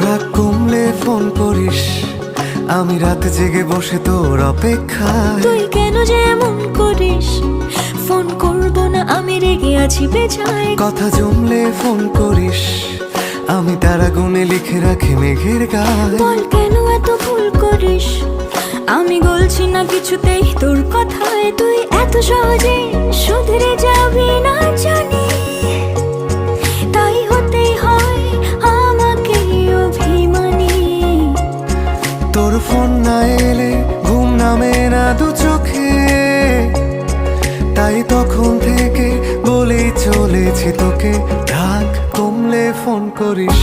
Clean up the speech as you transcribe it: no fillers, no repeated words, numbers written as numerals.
রাগ কমলে ফোন করিস, আমি রাতে জেগে বসে তোর অপেক্ষায়। তুই কেন যে এমন করিস? ফোন করব না আমি রেগে আছি বেজায়। কথা জমলে ফোন করিস, আমি তারা গুনে লিখে রাখি মেঘের গায়ে। বল কেন এত ভুল করিস? আমি গলছি না কিছুতেই তোর কথায়। তুই এত সহজে শুধরে যাবি না জানি, তাই হতেই হয় আমাকে অভিমানী। তোর ফোন না এলে ঘুম নামে না দু চোখে, তাই তখন থেকে বলেই চলেছি তোকে, রাগ কমলে ফোন করিস।